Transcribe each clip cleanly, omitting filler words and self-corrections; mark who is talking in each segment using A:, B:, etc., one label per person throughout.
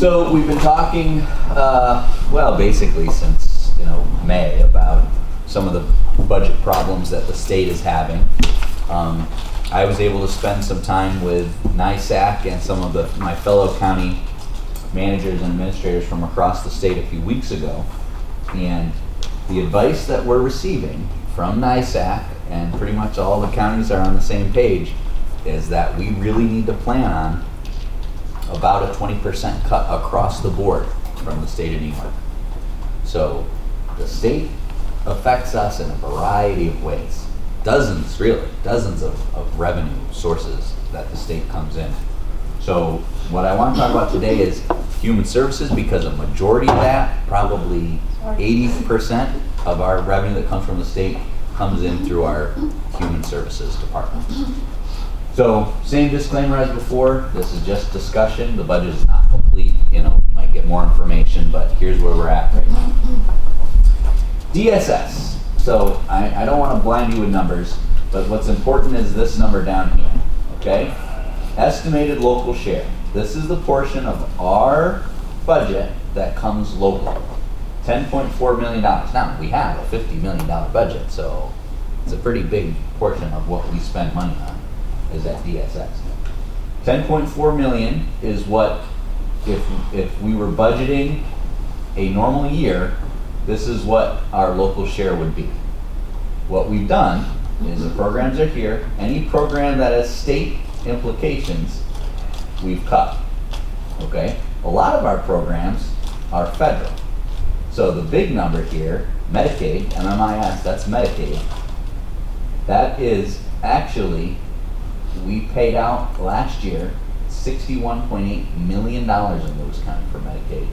A: So we've been talking, well, basically since May about some of the budget problems that the state is having. I was able to spend some time with NISAC and some of my fellow county managers and administrators from across the state a few weeks ago, and the advice that we're receiving from NISAC, and pretty much all the counties are on the same page, is that we really need to plan on about a 20% cut across the board from the state of New York. So the state affects us in a variety of ways. Dozens of revenue sources that the state comes in. So what I want to talk about today is human services, because a majority of that, probably 80% of our revenue that comes from the state comes in through our human services department. So same disclaimer as before, this is just discussion. The budget is not complete. You might get more information, but here's where we're at right now. DSS. So I don't want to blind you with numbers, but what's important is this number down here, okay? Estimated local share. This is the portion of our budget that comes local. $10.4 million. Now, we have a $50 million budget, so it's a pretty big portion of what we spend money on is at DSS. 10.4 million is what, if we were budgeting a normal year, this is what our local share would be. What we've done is the programs are here. Any program that has state implications, we've cut, okay? A lot of our programs are federal. So the big number here, Medicaid, MMIS, that's Medicaid. That is actually, we paid out last year $61.8 million in Lewis County for Medicaid.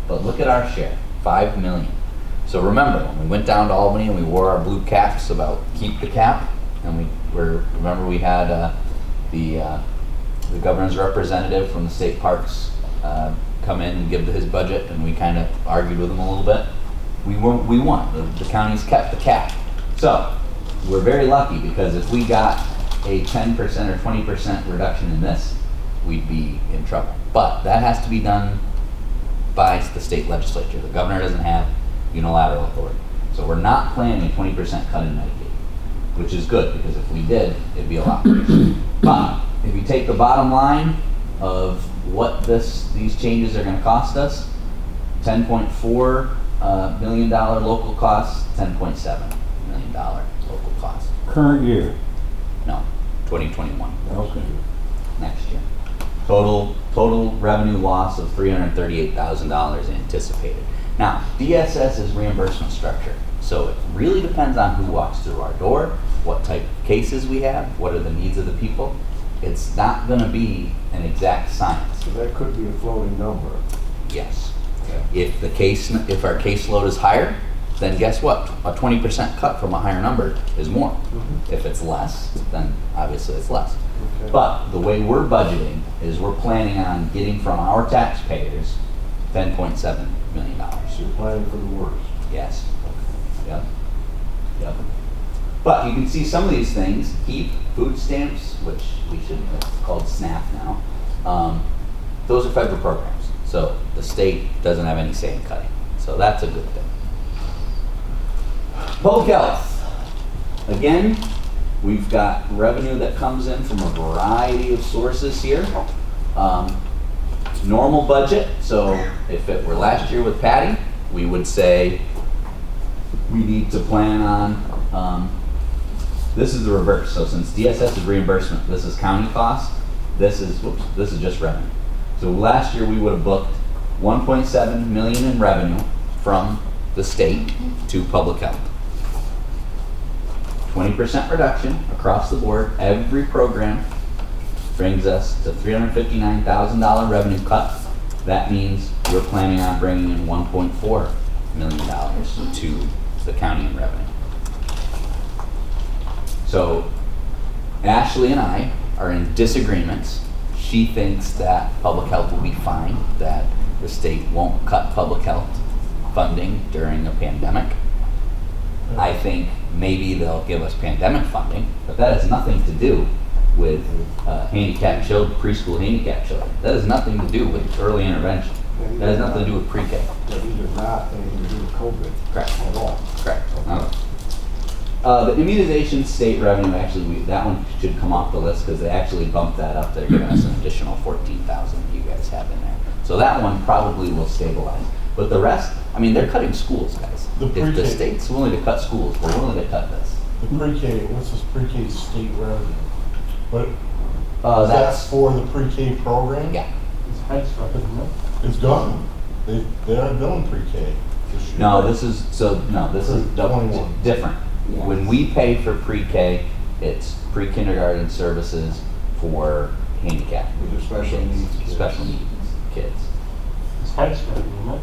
A: But look at our share, $5 million. So remember, when we went down to Albany and we wore our blue caps about keep the cap, and remember we had the governor's representative from the state parks come in and give his budget, and we kind of argued with him a little bit. We won. The counties kept the cap. So we're very lucky, because if we got a 10% or 20% reduction in this, we'd be in trouble. But that has to be done by the state legislature. The governor doesn't have unilateral authority. So we're not planning a 20% cut in Medicaid, which is good, because if we did, it'd be a lot worse. But if you take the bottom line of what these changes are going to cost us, $10.4 million local costs, $10.7 million local costs.
B: Current year?
A: No, 2021.
B: Okay.
A: Next year. Total revenue loss of $338,000 anticipated. Now, DSS is reimbursement structure, so it really depends on who walks through our door, what type of cases we have, what are the needs of the people. It's not going to be an exact science.
B: So that could be a floating number.
A: Yes.
B: Okay.
A: If our caseload is higher, then guess what? A 20% cut from a higher number is more. Mm-hmm. If it's less, then obviously it's less. Okay. But the way we're budgeting is we're planning on getting from our taxpayers $10.7 million.
B: So you're planning for the worst.
A: Yes. Yep. But you can see some of these things, HEAP, food stamps, which it's called SNAP now, those are federal programs. So the state doesn't have any say in cutting. So that's a good thing. Public health. Again, we've got revenue that comes in from a variety of sources here. Normal budget, so if it were last year with Patty, we would say we need to plan on, this is the reverse. So since DSS is reimbursement, this is county cost, this is just revenue. So last year we would have booked 1.7 million in revenue from the state to public health. 20% reduction across the board, every program brings us to $359,000 revenue cut. That means we're planning on bringing in $1.4 million to the county in revenue. So Ashley and I are in disagreements. She thinks that public health will be fine, that the state won't cut public health funding during a pandemic. I think maybe they'll give us pandemic funding, but that has nothing to do with handicapped children, preschool handicapped children. That has nothing to do with early intervention. That has nothing to do with pre-K.
B: Yeah, these are not anything to do with COVID.
A: Correct.
B: At all.
A: Correct. The immunization state revenue, actually, that one should come off the list because they actually bumped that up. They're giving us an additional 14,000 you guys have in there. So that one probably will stabilize. But the rest, I mean, they're cutting schools, guys. If the state's willing to cut schools, we're willing to cut this.
C: The pre-K, what's this pre-K state revenue? What,
A: That's
C: that's for the pre-K program?
A: Yeah.
D: It's Head Start, isn't it?
C: It's gone. They aren't doing pre-K this year.
A: No, this is
C: For
A: different.
D: Yes.
A: When we pay for pre-K, it's pre-kindergarten services for handicapped
B: These are special
A: kids,
B: needs kids.
A: special needs kids.
D: It's Head Start, isn't it?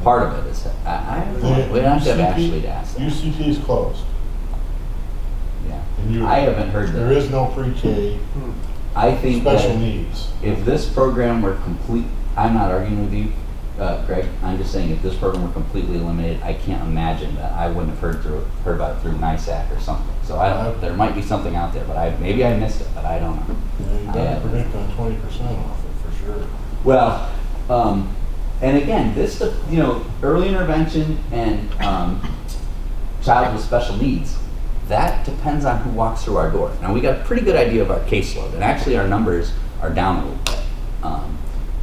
A: Part of it is, we don't have to have Ashley to ask that.
C: UCT is closed.
A: Yeah.
C: And
A: I haven't heard
C: there
A: that.
C: is no pre-K
A: I think
C: special
A: that
C: needs.
A: if this program were complete, I'm not arguing with you, Greg, I'm just saying if this program were completely eliminated, I can't imagine that I wouldn't have heard about it through NISAC or something. So I don't, there might be something out there, but maybe I missed it, but I don't know.
C: Yeah, you better predict on 20% off it for sure.
A: Well, and again, this, early intervention and child with special needs, that depends on who walks through our door. Now, we got a pretty good idea of our caseload, and actually our numbers are down a little bit.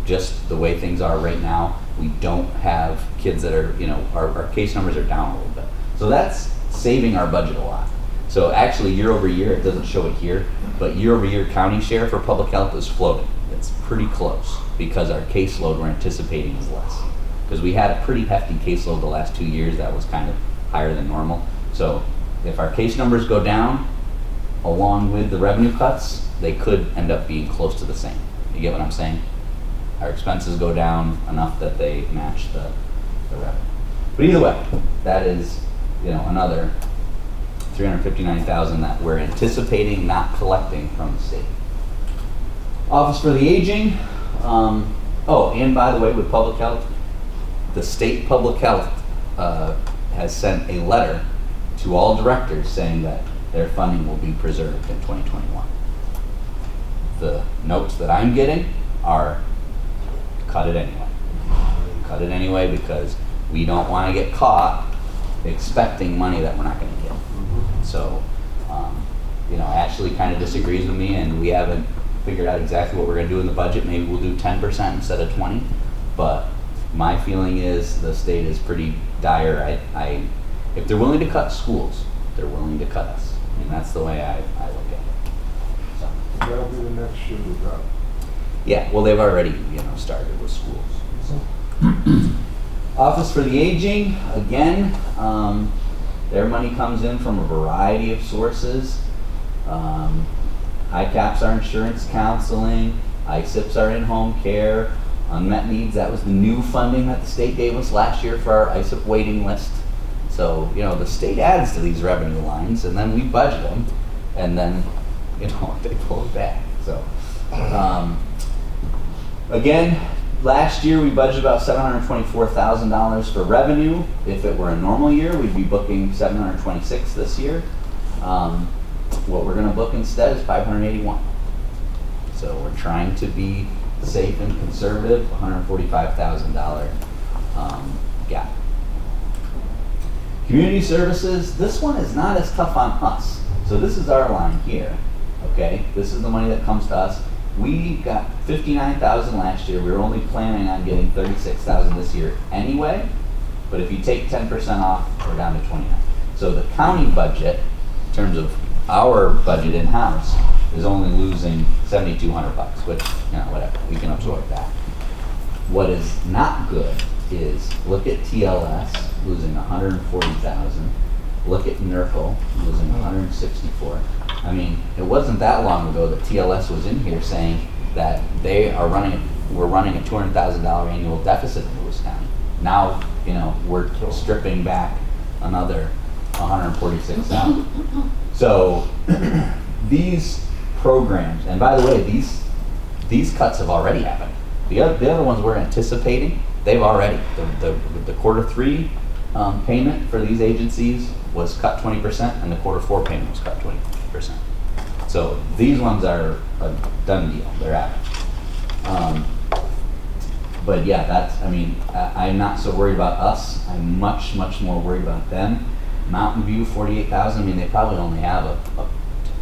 A: Just the way things are right now, we don't have kids that are, our case numbers are down a little bit. So that's saving our budget a lot. So actually, year over year, it doesn't show it here, but year over year county share for public health is floating. It's pretty close because our caseload we're anticipating is less. Because we had a pretty hefty caseload the last 2 years that was kind of higher than normal. So if our case numbers go down, along with the revenue cuts, they could end up being close to the same. You get what I'm saying? Our expenses go down enough that they match the revenue. But either way, that is, another $359,000 that we're anticipating not collecting from the state. Office for the Aging. And by the way, with public health, the state public health has sent a letter to all directors saying that their funding will be preserved in 2021. The notes that I'm getting are cut it anyway. Cut it anyway because we don't want to get caught expecting money that we're not going to get. So, Ashley kind of disagrees with me, and we haven't figured out exactly what we're going to do in the budget. Maybe we'll do 10% instead of 20%. But my feeling is the state is pretty dire. If they're willing to cut schools, they're willing to cut us. And that's the way I look at it. So.
B: That'll be the next shoe to drop.
A: Yeah, well, they've already, started with schools. So. Office for the Aging, again, their money comes in from a variety of sources. ICAPs are insurance counseling, ISIPs are in-home care, unmet needs, that was the new funding that the state gave us last year for our ISIP waiting list. So, the state adds to these revenue lines, and then we budget them, and then, they pull it back. So, again, last year we budgeted about $724,000 for revenue. If it were a normal year, we'd be booking $726,000 this year. What we're going to book instead is $581,000. So we're trying to be safe and conservative, $145,000 gap. Community services, this one is not as tough on us. So this is our line here, okay? This is the money that comes to us. We got $59,000 last year. We were only planning on getting $36,000 this year anyway. But if you take 10% off, we're down to $29,000. So the county budget, in terms of our budget in-house, is only losing $7,200, which, whatever, we can absorb that. What is not good is look at TLS losing $140,000. Look at NERCL losing $164,000. I mean, it wasn't that long ago that TLS was in here saying that we're running a $200,000 annual deficit in Lewis County. Now, we're stripping back another $146,000. So the programs, and by the way, these cuts have already happened. The other ones we're anticipating, they've already, the quarter 3 payment for these agencies was cut 20%, and the quarter 4 payment was cut 20%. So these ones are a done deal, they're out. But yeah, that's, I mean, I'm not so worried about us. I'm much, much more worried about them. Mountain View, 48,000, I mean, they probably only have a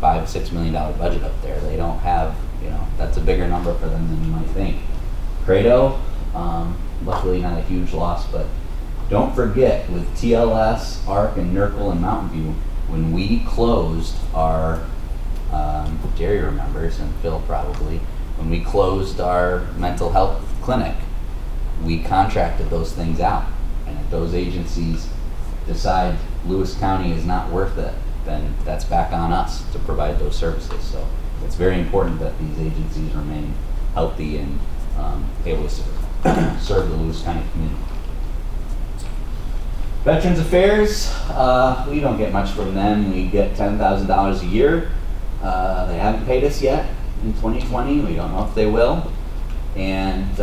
A: $5-6 million budget up there. They don't have, you know, that's a bigger number for them than you might think. Credo, luckily not a huge loss, but don't forget with TLS, ARC, and NERCL and Mountain View, when we closed our, Jerry remembers, and Phil probably, when we closed our mental health clinic, we contracted those things out. And if those agencies decide Lewis County is not worth it, then that's back on us to provide those services. So it's very important that these agencies remain healthy and able to serve the Lewis County community. Veterans Affairs, we don't get much from them. We get $10,000 a year. They haven't paid us yet in 2020. We don't know if they will. And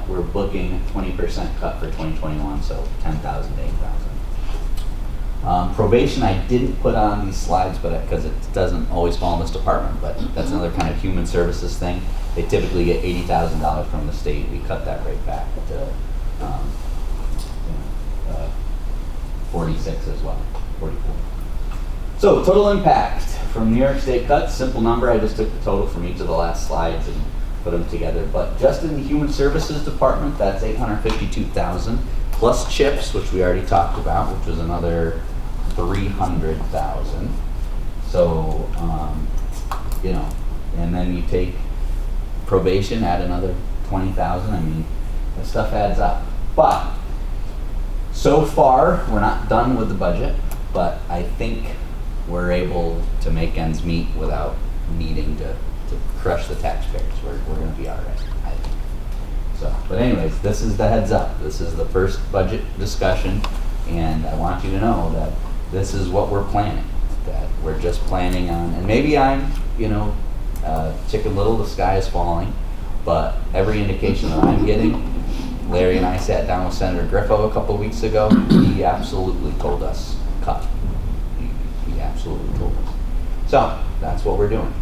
A: we're booking a 20% cut for 2021, so 10,000 to 8,000. Probation I didn't put on these slides, but because it doesn't always fall in this department, but that's another kind of human services thing. They typically get $80,000 from the state. We cut that right back to 46 as well, 44. So total impact from New York State cuts, simple number. I just took the total from each of the last slides and put them together. But just in the Human Services Department, that's $852,000 plus chips, which we already talked about, which was another $300,000. So, you know, and then you take probation, add another $20,000. I mean, that stuff adds up. But so far, we're not done with the budget, but I think we're able to make ends meet without needing to crush the taxpayers. We're going to be all right, I think. So, but anyways, this is the heads up. This is the first budget discussion, and I want you to know that this is what we're planning. That we're just planning on, and maybe I'm, you know, Chicken Little, the sky is falling, but every indication that I'm getting, Larry and I sat down with Senator Griffo a couple of weeks ago. He absolutely told us cut. He absolutely told us. So that's what we're doing.